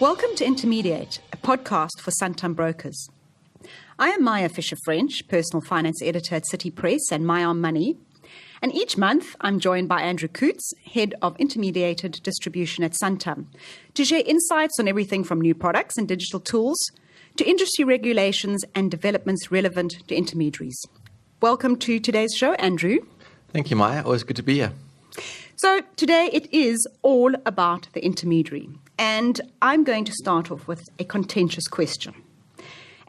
Welcome to Intermediary, a podcast for Santam brokers. I am Maya Fisher-French, personal finance editor at City Press and My On Money. And each month, I'm joined by Andrew Coots, head of intermediated distribution at Santam, to share insights on everything from new products and digital tools to industry regulations and developments relevant to intermediaries. Welcome to today's show, Andrew. Thank you, Maya. Always good to be here. So today it is all about the intermediary. And I'm going to start off with a contentious question.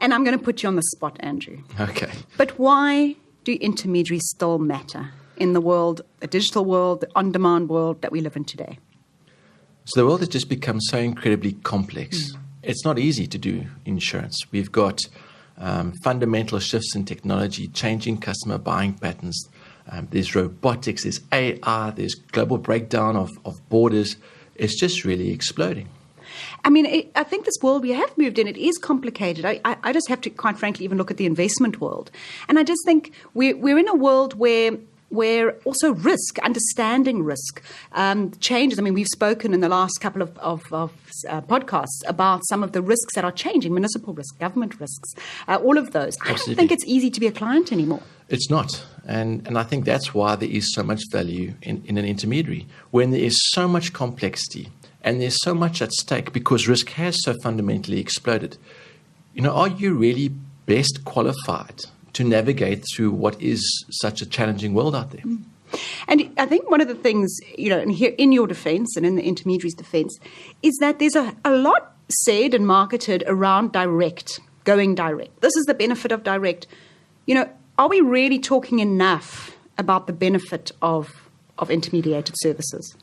And I'm going to put you on the spot, Andrew. Okay. But why do intermediaries still matter in the world, the digital world, the on-demand world that we live in today? So the world has just become so incredibly complex. It's not easy to do insurance. We've got fundamental shifts in technology, changing customer buying patterns. There's robotics, there's AI, there's global breakdown of borders. It's just really exploding. I mean, I think this world we have moved in, it is complicated. I just have to, quite frankly, even look at the investment world. And I just think we're in a world where also risk, understanding risk, changes. I mean, we've spoken in the last couple of podcasts about some of the risks that are changing, municipal risk, government risks, all of those. Absolutely. I don't think it's easy to be a client anymore. It's not. And I think that's why there is so much value in an intermediary. When there is so much complexity and there's so much at stake because risk has so fundamentally exploded, are you really best qualified to navigate through what is such a challenging world out there? And I think one of the things, and here in your defense and in the intermediary's defense, is that there's a lot said and marketed around going direct. This is the benefit of direct. Are we really talking enough about the benefit of intermediated services?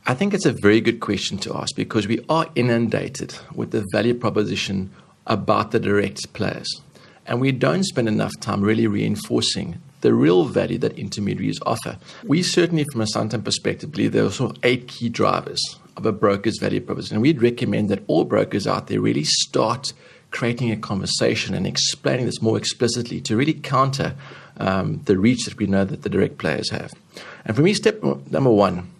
I think it's a very good question to ask because we are inundated with the value proposition about the direct players. And we don't spend enough time really reinforcing the real value that intermediaries offer. We certainly, from a Santam perspective, believe there are sort of 8 key drivers of a broker's value proposition. And we'd recommend that all brokers out there really start creating a conversation and explaining this more explicitly to really counter the reach that we know that the direct players have. And for me, step number 1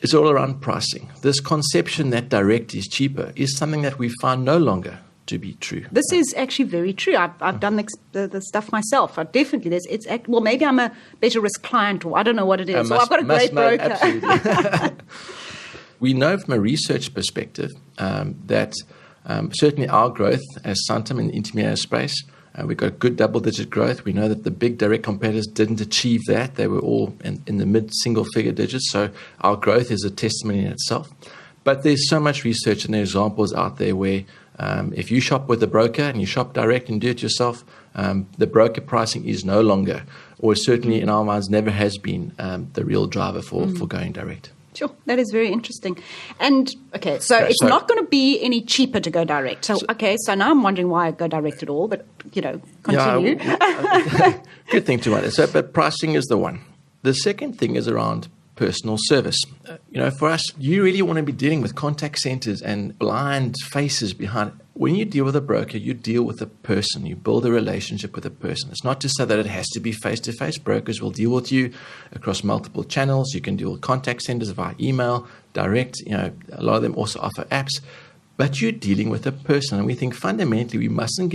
is all around pricing. This conception that direct is cheaper is something that we find no longer to be true. This is actually very true. I've done the stuff myself. Definitely, maybe I'm a better risk client, or I don't know what it is. I've got a great broker. Absolutely. We know from a research perspective that certainly our growth as Santam in the intermediary space, we've got good double-digit growth. We know that the big direct competitors didn't achieve that. They were all in the mid-single-figure digits. So our growth is a testimony in itself. But there's so much research and there's examples out there where if you shop with a broker and you shop direct and do it yourself, the broker pricing is no longer, or certainly in our minds never has been, the real driver for going direct. Sure, that is very interesting. And so it's not going to be any cheaper to go direct. So so now I'm wondering why I go direct at all. But continue. Yeah, good thing to understand. But pricing is the one. The second thing is around personal service. For us, you really want to be dealing with contact centers and blind faces behind it. When you deal with a broker, you deal with a person. You build a relationship with a person. It's not to say that it has to be face-to-face. Brokers will deal with you across multiple channels. You can deal with contact centers via email, direct. A lot of them also offer apps. But you're dealing with a person. And we think fundamentally we mustn't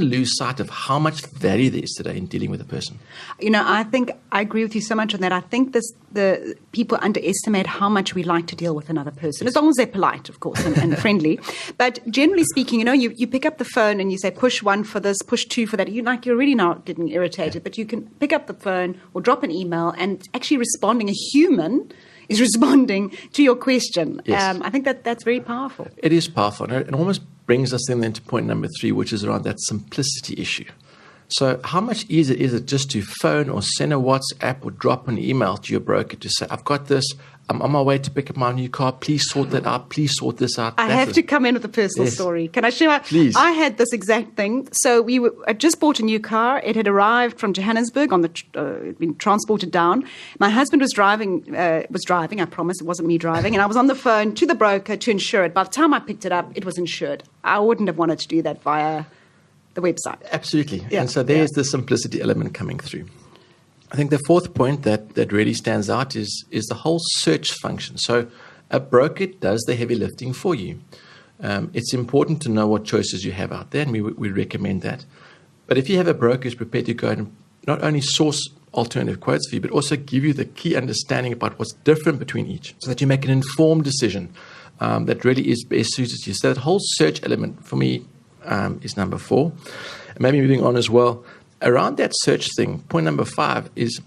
lose sight of how much value there is today in dealing with a person. I think I agree with you so much on that. I think the people underestimate how much we like to deal with another person, as long as they're polite, of course, and friendly. But generally speaking, you pick up the phone and you say, push 1 for this, push 2 for that. You're really not getting irritated, but you can pick up the phone or drop an email and actually responding. A human is responding to your question. Yes. I think that's very powerful. It is powerful. And it almost brings us then to point number 3, which is around that simplicity issue. So how much easier is it just to phone or send a WhatsApp or drop an email to your broker to say, I've got this, I'm on my way to pick up my new car, please sort that out, please sort this out. I have to come in with a personal story. Can I share? Please. I had this exact thing. So I just bought a new car. It had arrived from Johannesburg been transported down. My husband was driving, I promise it wasn't me driving, and I was on the phone to the broker to insure it. By the time I picked it up, it was insured. I wouldn't have wanted to do that via the website. Absolutely. Yeah. And so there's the simplicity element coming through. I think the fourth point that really stands out is the whole search function. So A broker does the heavy lifting for you. It's important to know what choices you have out there, and we recommend that. But if you have a broker who's prepared to go and not only source alternative quotes for you, but also give you the key understanding about what's different between each, so that you make an informed decision that really is best suited to you. So that whole search element for me is number 4. And maybe moving on as well, around that search thing, point number 5 is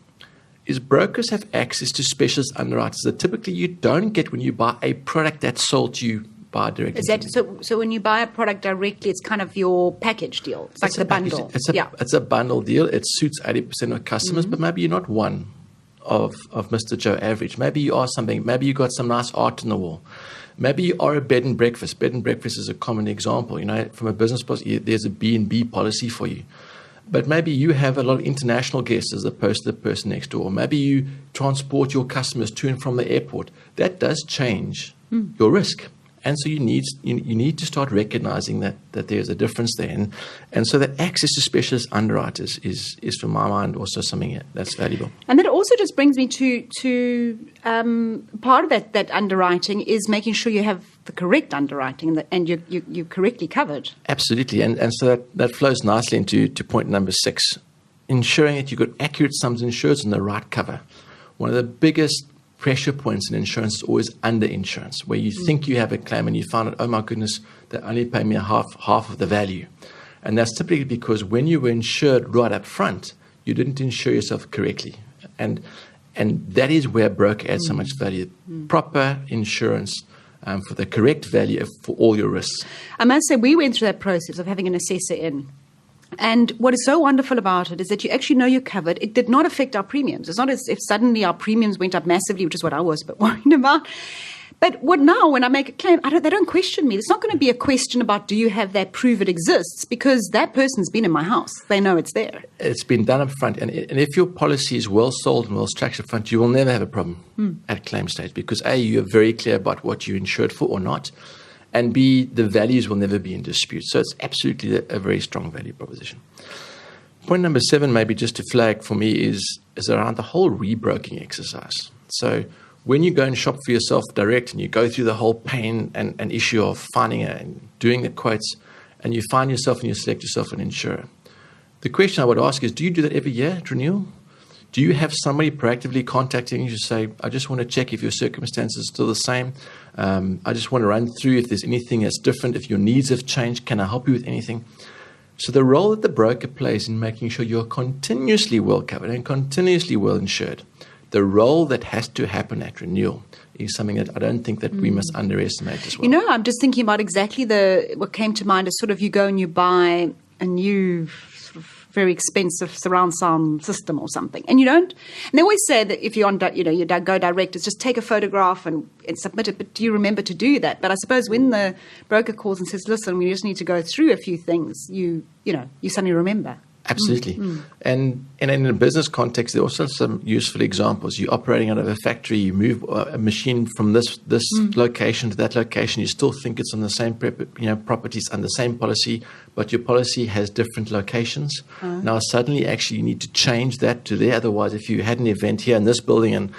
brokers have access to specialist underwriters that typically you don't get when you buy a product that's sold to you by directly. Is that so? When you buy a product directly, it's kind of your package deal. It's like the bundle. It's a bundle deal. It suits 80% of customers, but maybe you're not one of Mr. Joe Average. Maybe you are something. Maybe you got some nice art on the wall. Maybe you are a bed and breakfast. Bed and breakfast is a common example. From a business policy, there's a B&B policy for you. But maybe you have a lot of international guests as opposed to the person next door. Maybe you transport your customers to and from the airport. That does change your risk. And so you need to start recognizing that there's a difference there. And so that access to specialist underwriters is from my mind, also something that's valuable. And that also just brings me to part of that underwriting is making sure you have the correct underwriting and you're correctly covered. Absolutely. And so that flows nicely into point number 6, ensuring that you've got accurate sums insured and the right cover. One of the biggest pressure points in insurance is always under-insurance, where you think you have a claim and you find out, oh my goodness, they only pay me half of the value. And that's typically because when you were insured right up front, you didn't insure yourself correctly. And that is where a broker adds so much value. Proper insurance for the correct value for all your risks. I must say, we went through that process of having an assessor in. And what is so wonderful about it is that you actually know you're covered. It did not affect our premiums. It's not as if suddenly our premiums went up massively, which is what I was a bit worried about. But when I make a claim, they don't question me. It's not going to be a question about, do you have that, prove it exists, because that person's been in my house. They know it's there. It's been done up front. And if your policy is well sold and well structured up front, you will never have a problem at claim stage, because A, you're very clear about what you're insured for or not. And B, the values will never be in dispute. So it's absolutely a very strong value proposition. Point number 7, maybe just to flag for me, is around the whole rebroking exercise. So when you go and shop for yourself direct and you go through the whole pain and issue of finding and doing the quotes, and you find yourself and you select yourself an insurer, the question I would ask is, do you do that every year at renewal? Do you have somebody proactively contacting you to say, I just want to check if your circumstances are still the same? I just want to run through if there's anything that's different, if your needs have changed, can I help you with anything? So the role that the broker plays in making sure you're continuously well covered and continuously well insured, the role that has to happen at renewal is something that I don't think that we must underestimate as well. I'm just thinking about exactly what came to mind is sort of you go and you buy a new very expensive surround sound system or something. And they always say that if you're you go direct, it's just take a photograph and submit it. But do you remember to do that? But I suppose when the broker calls and says, listen, we just need to go through a few things, you suddenly remember. Absolutely. And in a business context, there are also some useful examples. You're operating out of a factory, you move a machine from this location to that location, you still think it's on the same properties and the same policy, but your policy has different locations. Now suddenly actually you need to change that to there. Otherwise, if you had an event here in this building, and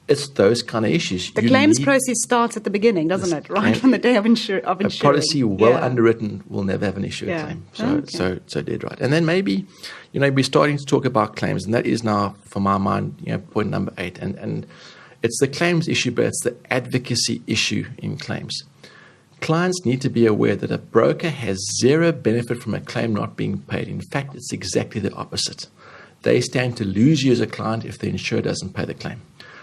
it's those kind of issues. The claims process starts at the beginning, doesn't it? Right from the day of insuring. A policy underwritten will never have an issue with claim. So dead right. And then maybe, we're starting to talk about claims, and that is now, for my mind, point number 8. And it's the claims issue, but it's the advocacy issue in claims. Clients need to be aware that a broker has zero benefit from a claim not being paid. In fact, it's exactly the opposite. They stand to lose you as a client if the insurer doesn't pay the claim.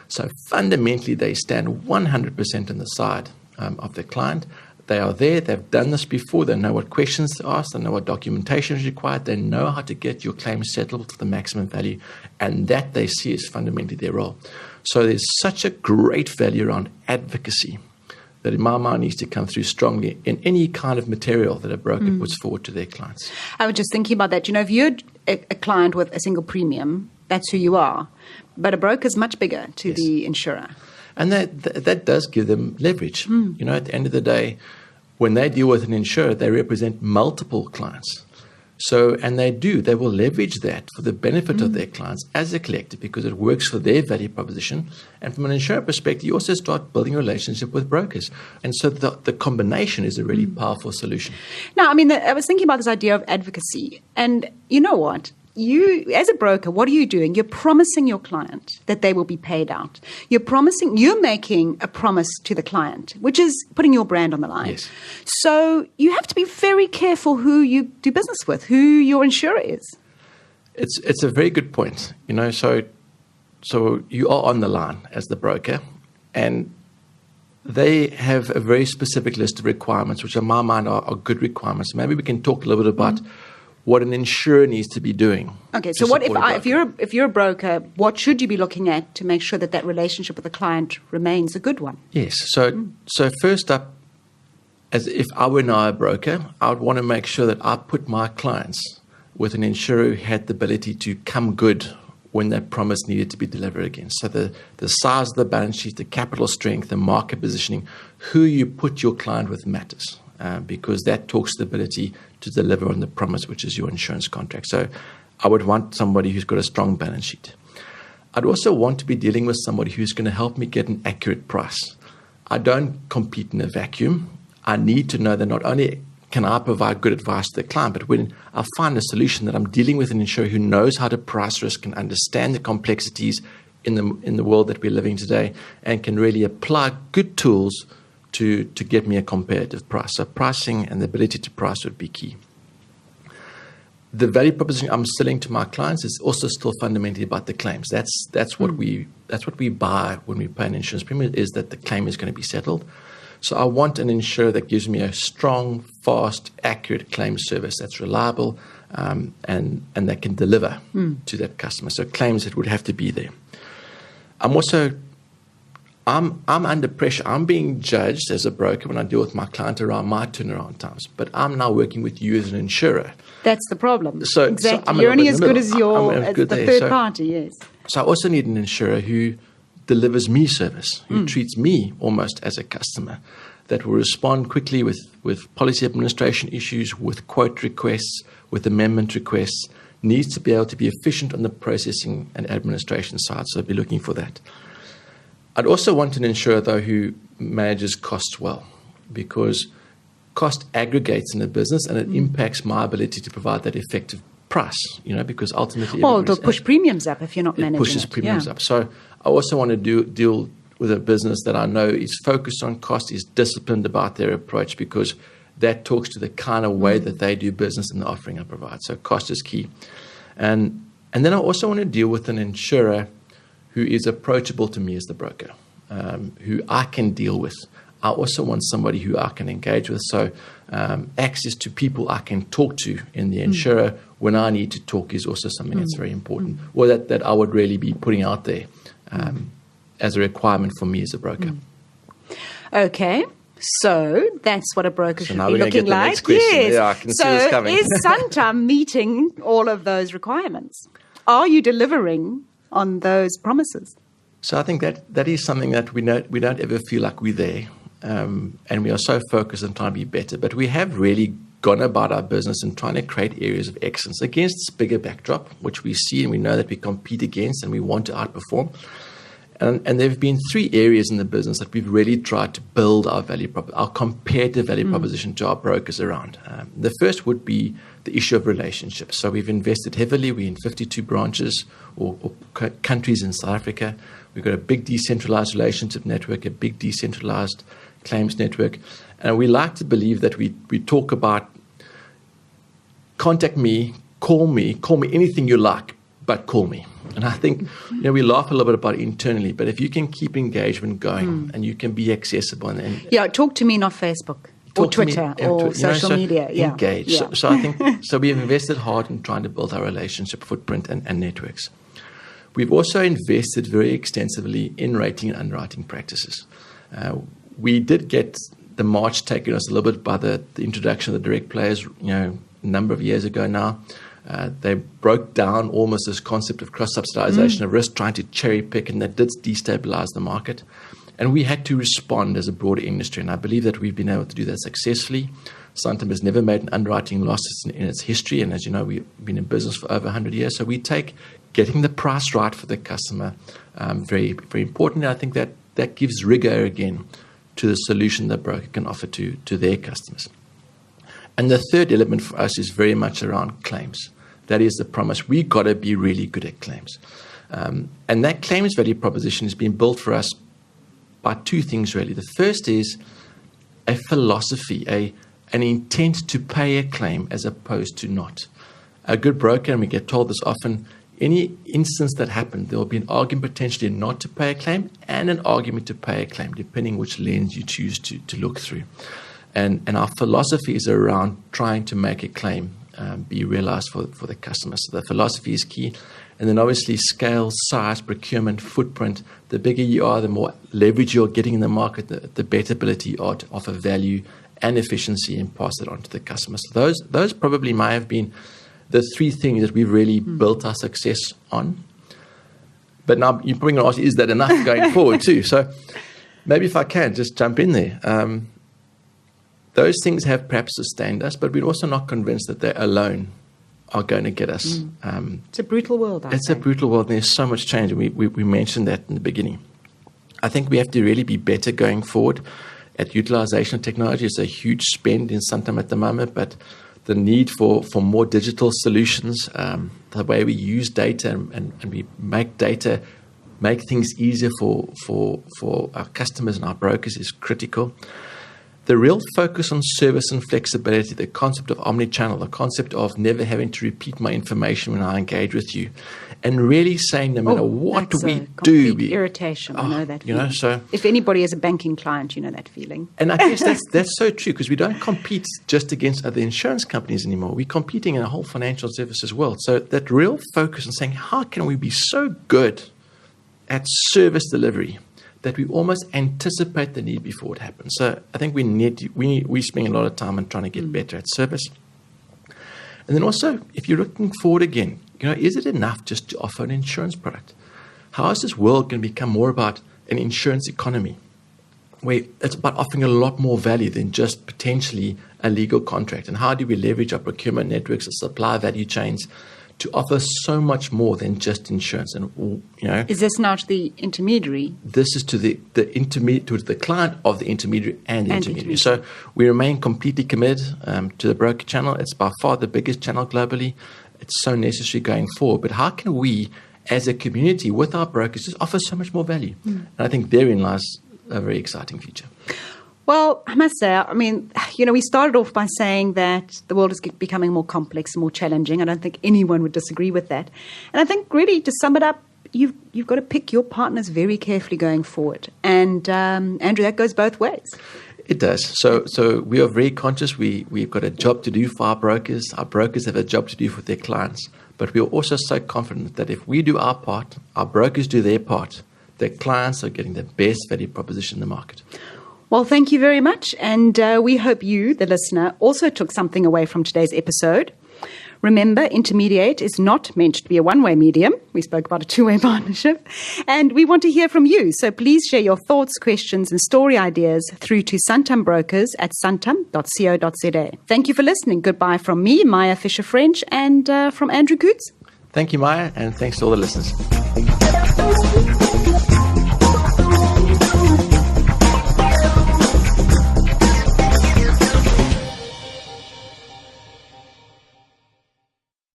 So fundamentally, they stand 100% on the side of the client. They are there. They've done this before. They know what questions to ask. They know what documentation is required. They know how to get your claim settled to the maximum value. And that they see is fundamentally their role. So there's such a great value around advocacy that in my mind needs to come through strongly in any kind of material that a broker puts forward to their clients. I was just thinking about that. If you're a client with a single premium, that's who you are. But a broker is much bigger to the insurer. And that does give them leverage. At the end of the day, when they deal with an insurer, they represent multiple clients. So, and they will leverage that for the benefit of their clients as a collective because it works for their value proposition. And from an insurer perspective, you also start building a relationship with brokers. And so the combination is a really powerful solution. Now, I mean, I was thinking about this idea of advocacy. And you know what? You, as a broker, what are you doing? You're promising your client that they will be paid out. You're making a promise to the client, which is putting your brand on the line. Yes. So you have to be very careful who you do business with, who your insurer is. It's a very good point. So you are on the line as the broker, and they have a very specific list of requirements, which in my mind are good requirements. Maybe we can talk a little bit about what an insurer needs to be doing. Okay, so what if you're a broker, what should you be looking at to make sure that that relationship with the client remains a good one? Yes. So first up, as if I were now a broker, I would want to make sure that I put my clients with an insurer who had the ability to come good when that promise needed to be delivered against. So the size of the balance sheet, the capital strength, the market positioning, who you put your client with matters. Because that talks to the ability to deliver on the promise, which is your insurance contract. So I would want somebody who's got a strong balance sheet. I'd also want to be dealing with somebody who's going to help me get an accurate price. I don't compete in a vacuum. I need to know that not only can I provide good advice to the client, but when I find a solution that I'm dealing with an insurer who knows how to price risk and understand the complexities in the world that we're living today and can really apply good tools to get me a competitive price. So pricing and the ability to price would be key. The value proposition I'm selling to my clients is also still fundamentally about the claims. That's what we buy when we pay an insurance premium, is that the claim is going to be settled. So I want an insurer that gives me a strong, fast, accurate claim service that's reliable and that can deliver to that customer. So claims, it would have to be there. I'm under pressure. I'm being judged as a broker when I deal with my client around my turnaround times. But I'm now working with you as an insurer. That's the problem. So exactly. You're only as good as the third party, yes. So I also need an insurer who delivers me service, who treats me almost as a customer, that will respond quickly with policy administration issues, with quote requests, with amendment requests, needs to be able to be efficient on the processing and administration side. So I'll be looking for that. I'd also want an insurer, though, who manages costs well, because cost aggregates in a business and it impacts my ability to provide that effective price, because ultimately... Well, it'll push premiums up if you're not managing it. It pushes premiums up. So I also want to deal with a business that I know is focused on cost, is disciplined about their approach, because that talks to the kind of way that they do business and the offering I provide. So cost is key. And then I also want to deal with an insurer who is approachable to me as the broker, who I can deal with. I also want somebody who I can engage with. So access to people I can talk to in the insurer when I need to talk is also something that's very important, or that I would really be putting out there as a requirement for me as a broker. Okay. So that's what a broker should be looking like. Next question. Yes. Yeah, I can see this coming. Is Santam meeting all of those requirements? Are you delivering on those promises? So I think that is something that we don't ever feel like we're there, and we are so focused on trying to be better. But we have really gone about our business and trying to create areas of excellence against this bigger backdrop, which we see and we know that we compete against and we want to outperform. And there have been 3 areas in the business that we've really tried to build our our competitive value proposition to our brokers around. The first would be the issue of relationships. So we've invested heavily. We're in 52 branches or countries in South Africa. We've got a big decentralized relationship network, a big decentralized claims network. And we like to believe that we talk about contact me, call me anything you like, but call me. And I think, we laugh a little bit about it internally, but if you can keep engagement going and you can be accessible. Talk to me, not Facebook or Twitter or social media. Yeah. Engage. Yeah. So I think, we have invested hard in trying to build our relationship footprint and networks. We've also invested very extensively in rating and underwriting practices. We did get the march taken us a little bit by the introduction of the direct players, a number of years ago now. They broke down almost this concept of cross-subsidization of risk, trying to cherry pick, and that did destabilize the market. And we had to respond as a broader industry, and I believe that we've been able to do that successfully. Santam has never made an underwriting loss in its history. And as you know, we've been in business for over 100 years. So we take getting the price right for the customer very, very important. And I think that gives rigor again to the solution the broker can offer to their customers. And the third element for us is very much around claims. That is the promise. We've got to be really good at claims. And that claims value proposition has been built for us by two things, really. The first is a philosophy, an intent to pay a claim as opposed to not. A good broker, and we get told this often, any instance that happened, there will be an argument potentially not to pay a claim and an argument to pay a claim, depending which lens you choose to look through. And our philosophy is around trying to make a claim be realized for the customer. So the philosophy is key. And then obviously scale, size, procurement, footprint. The bigger you are, the more leverage you're getting in the market, the better ability you are to offer value and efficiency and pass it on to the customer. So those probably might have been the three things that we've really built our success on. But now you're probably going to ask, is that enough going forward too? So maybe if I can just jump in there. Those things have perhaps sustained us, but we're also not convinced that they alone are going to get us. It's a brutal world, It's a brutal world, and there's so much change. We mentioned that in the beginning. I think we have to really be better going forward at utilization of technology. It's a huge spend in Santam at the moment, but the need for more digital solutions, the way we use data and we make things easier for our customers and our brokers is critical. The real focus on service and flexibility, the concept of omnichannel, the concept of never having to repeat my information when I engage with you, and really saying no matter what we do, irritation. I know that feeling. So if anybody is a banking client, you know that feeling. And I guess that's so true, because we don't compete just against other insurance companies anymore. We're competing in a whole financial services world. So that real focus on saying, how can we be so good at service delivery that we almost anticipate the need before it happens. So I think we spend a lot of time on trying to get better at service. And then also, if you're looking forward again, is it enough just to offer an insurance product? How is this world going to become more about an insurance economy, where it's about offering a lot more value than just potentially a legal contract? And how do we leverage our procurement networks and supply value chains to offer so much more than just insurance? And is this now to the intermediary? This is to the client of the intermediary and the intermediary. So we remain completely committed to the broker channel. It's by far the biggest channel globally. It's so necessary going forward. But how can we, as a community, with our brokers, just offer so much more value? And I think therein lies a very exciting future. Well, I must say, we started off by saying that the world is becoming more complex and more challenging. I don't think anyone would disagree with that. And I think really, to sum it up, you've got to pick your partners very carefully going forward. And Andrew, that goes both ways. It does. So we are very conscious. We've got a job to do for our brokers. Our brokers have a job to do for their clients. But we are also so confident that if we do our part, our brokers do their part, their clients are getting the best value proposition in the market. Well, thank you very much. And we hope you, the listener, also took something away from today's episode. Remember, Intermediate is not meant to be a one-way medium. We spoke about a two-way partnership. And we want to hear from you. So please share your thoughts, questions, and story ideas through to santambrokers@santam.co.za. Thank you for listening. Goodbye from me, Maya Fisher-French, and from Andrew Coots. Thank you, Maya, and thanks to all the listeners.